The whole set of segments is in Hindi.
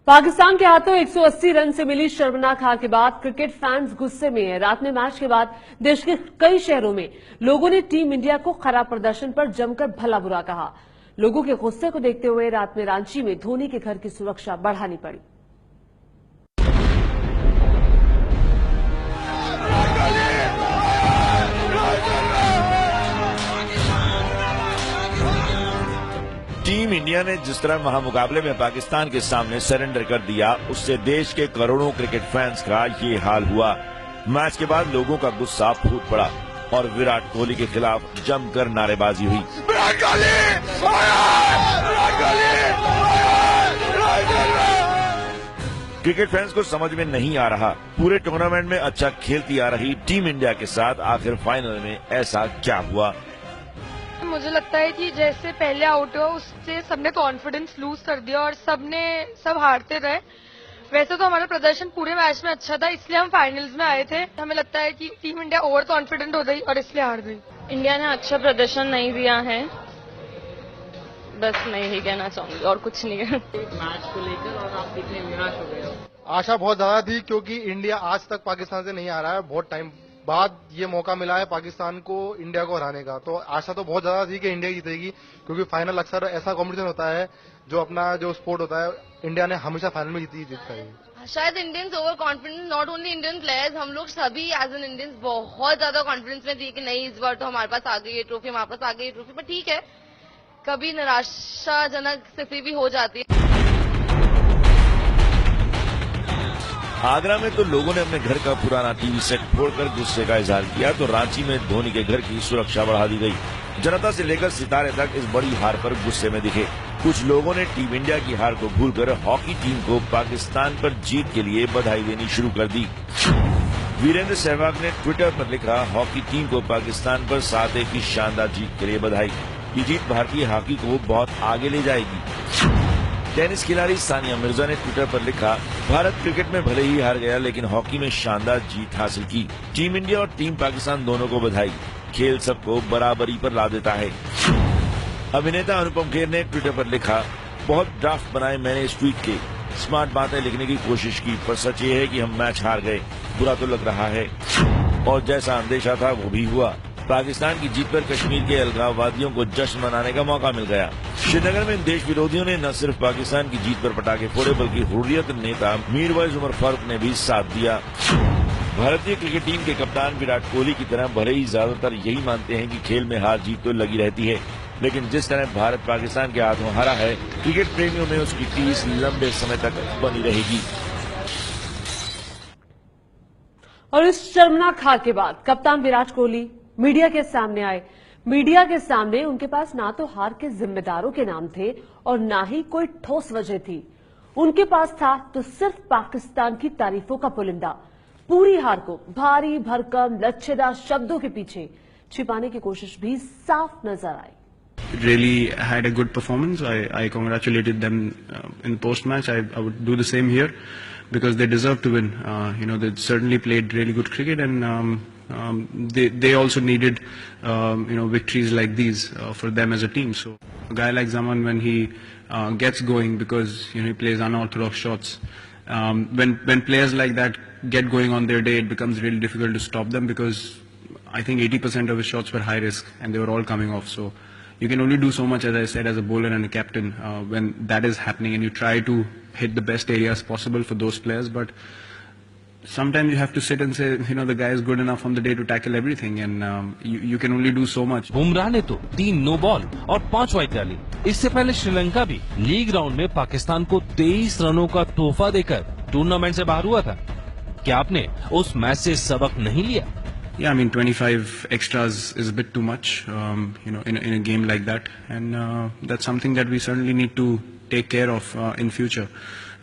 पाकिस्तान के हाथों 180 रन से मिली शर्मनाक हार के बाद क्रिकेट फैंस गुस्से में हैं। रात में मैच के बाद देश के कई शहरों में लोगों ने टीम इंडिया को खराब प्रदर्शन पर जमकर भला बुरा कहा। लोगों के गुस्से को देखते हुए रात में रांची में धोनी के घर की सुरक्षा बढ़ानी पड़ी। टीम इंडिया ने जिस तरह महामुकाबले में पाकिस्तान के सामने सरेंडर कर दिया, उससे देश के करोड़ों क्रिकेट फैंस का ये हाल हुआ। मैच के बाद लोगों का गुस्सा फूट पड़ा और विराट कोहली के खिलाफ जमकर नारेबाजी हुई। क्रिकेट फैंस को समझ में नहीं आ रहा, पूरे टूर्नामेंट में अच्छा खेलती आ रही टीम इंडिया के साथ आखिर फाइनल में ऐसा क्या हुआ। मुझे लगता है कि जैसे पहले आउट हुआ उससे सबने कॉन्फिडेंस लूज कर दिया और सब हारते रहे। वैसे तो हमारा प्रदर्शन पूरे मैच में अच्छा था, इसलिए हम फाइनल्स में आए थे। हमें लगता है कि टीम इंडिया ओवर कॉन्फिडेंट हो गई और इसलिए हार गई। इंडिया ने अच्छा प्रदर्शन नहीं दिया है, बस मैं यही कहना चाहूंगी और कुछ नहीं है। मैच को लेकर और आप कितने निराश हो गए हो? आशा बहुत ज्यादा थी क्योंकि इंडिया आज तक पाकिस्तान से नहीं आ रहा है। बहुत टाइम बाद ये मौका मिला है पाकिस्तान को इंडिया को हराने का, तो आशा तो बहुत ज्यादा थी कि इंडिया जीतेगी, क्योंकि फाइनल अक्सर ऐसा कॉम्पिटिशन होता है जो अपना जो स्पोर्ट होता है, इंडिया ने हमेशा फाइनल में जीतता है। शायद Indians over confidence, not only Indian players, हम लोग सभी एज एन इंडियंस बहुत ज्यादा कॉन्फिडेंस में थी कि नहीं इस बार तो हमारे पास आ गई ये ट्रॉफी, हमारे पास आ गई ये ट्रॉफी। पर ठीक है, कभी निराशाजनक स्थिति भी हो जाती है। आगरा में तो लोगों ने अपने घर का पुराना टीवी सेट फोड़कर गुस्से का इजहार किया, तो रांची में धोनी के घर की सुरक्षा बढ़ा दी गई। जनता से लेकर सितारे तक इस बड़ी हार पर गुस्से में दिखे। कुछ लोगों ने टीम इंडिया की हार को भूलकर हॉकी टीम को पाकिस्तान पर जीत के लिए बधाई देनी शुरू कर दी। वीरेंद्र सहवाग ने ट्विटर पर लिखा, हॉकी टीम को पाकिस्तान पर 7-1 की शानदार जीत के लिए बधाई। ये जीत भारतीय हॉकी को बहुत आगे ले जाएगी। टेनिस खिलाड़ी सानिया मिर्जा ने ट्विटर पर लिखा, भारत क्रिकेट में भले ही हार गया लेकिन हॉकी में शानदार जीत हासिल की। टीम इंडिया और टीम पाकिस्तान दोनों को बधाई। खेल सबको बराबरी पर ला देता है। अभिनेता अनुपम खेर ने ट्विटर पर लिखा, बहुत ड्राफ्ट बनाए मैंने इस ट्वीट के, स्मार्ट बातें लिखने की कोशिश की, पर सच ये है कि हम मैच हार गए। बुरा तो लग रहा है और जैसा अंदेशा था वो भी हुआ। पाकिस्तान की जीत पर कश्मीर के अलगाववादियों को जश्न मनाने का मौका मिल गया। श्रीनगर में देश विरोधियों ने न सिर्फ पाकिस्तान की जीत पर पटाखे फोड़े बल्कि हुर्रियत नेता मीरवाइज उमर फारूक ने भी साथ दिया। भारतीय क्रिकेट टीम के कप्तान विराट कोहली की तरह भले ही ज्यादातर यही मानते हैं कि खेल में हार जीत तो लगी रहती है, लेकिन जिस तरह भारत पाकिस्तान के हाथों हारा है, क्रिकेट प्रेमियों में उसकी टीस लंबे समय तक बनी रहेगी। और इस शर्मनाक हार के बाद कप्तान विराट कोहली मीडिया के सामने आए। मीडिया के सामने उनके पास ना तो हार के जिम्मेदारों के नाम थे और ना ही कोई ठोस वजह थी। उनके पास था तो सिर्फ पाकिस्तान की तारीफों का पुलिंदा। पूरी हार को भारी भरकम लच्छेदार शब्दों के पीछे छिपाने की कोशिश भी साफ नजर आई। Really had a good performance. I congratulated them in the post match. I would do the same here because they deserve to win. They certainly played really good cricket, and they also needed victories like these for them as a team. So a guy like Zaman, when he gets going, because he plays unorthodox shots, when players like that get going on their day, it becomes really difficult to stop them, because I think 80% of his shots were high risk and they were all coming off. So you can only do so much, as I said, as a bowler and a captain when that is happening, and you try to hit the best areas possible for those players. But sometimes you have to sit and say, the guy is good enough on the day to tackle everything, and you can only do so much. Bumrah ने तो 3 नो बॉल और 5 वाइड डाली। इससे पहले श्रीलंका भी लीग राउंड में पाकिस्तान को 23 रनों का तोहफा देकर टूर्नामेंट से बाहर हुआ था। क्या आपने उस मैच से सबक नहीं लिया? Yeah, I mean 25 extras is a bit too much, in a game like that, and that's something that we certainly need to take care of in future.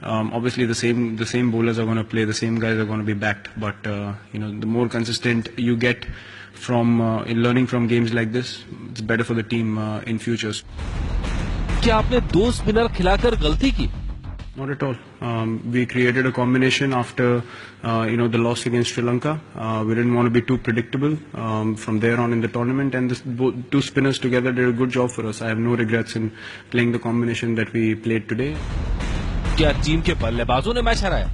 Obviously, the same bowlers are going to play, the same guys are going to be backed, but the more consistent you get from in learning from games like this, it's better for the team in futures. क्या आपने 2 स्पिनर खिलाकर गलती की? Not at all. We created a combination after, the loss against Sri Lanka. We didn't want to be too predictable from there on in the tournament, and the 2 spinners together did a good job for us. I have no regrets in playing the combination that we played today. क्या टीम के बल्लेबाजों ने मैच हराया?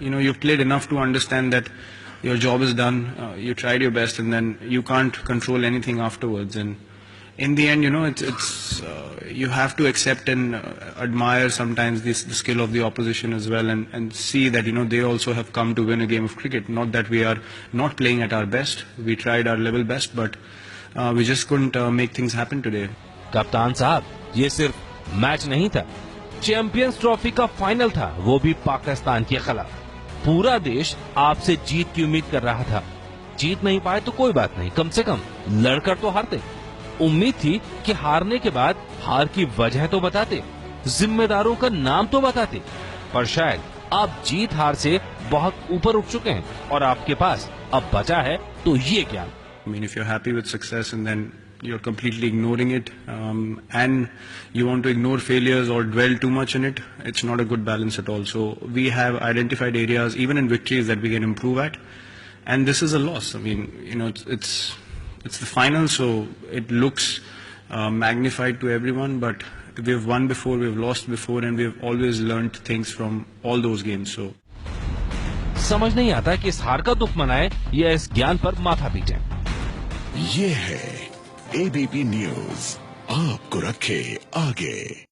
You know, you've played enough to understand that your job is done. You tried your best, and then you can't control anything afterwards. And in the end, you know, you have to accept and admire sometimes the skill of the opposition as well, and see that, you know, they also have come to win a game of cricket. Not that we are not playing at our best. We tried our level best, but we just couldn't make things happen today. कप्तान साहब, ये सिर्फ मैच नहीं था, चैंपियंस ट्रॉफी का फाइनल था, वो भी पाकिस्तान के खिलाफ। पूरा देश आपसे जीत की उम्मीद कर रहा था। जीत नहीं पाए तो कोई बात नहीं, कम से कम लड़कर तो हारते। उम्मीद थी कि हारने के बाद हार की वजह तो बताते, जिम्मेदारों का नाम तो बताते, पर शायद आप जीत हार से बहुत ऊपर उठ चुके हैं और आपके पास अब बचा है तो ये ज्ञान। I mean, if you're happy with success and then you're completely ignoring it, and you want to ignore failures or dwell too much in it, it's not a good balance at all. So we have identified areas, even in victories, that we can improve at, and this is a loss. I mean, you know, it's the final, so it looks magnified to everyone, but we've won before, we've lost before, and we've always learned things from all those games. So समझ नहीं आता कि इस हार का दुख मनाए या इस ज्ञान पर माथा पीटे। ये है एबीपी न्यूज़, आपको रखे आगे।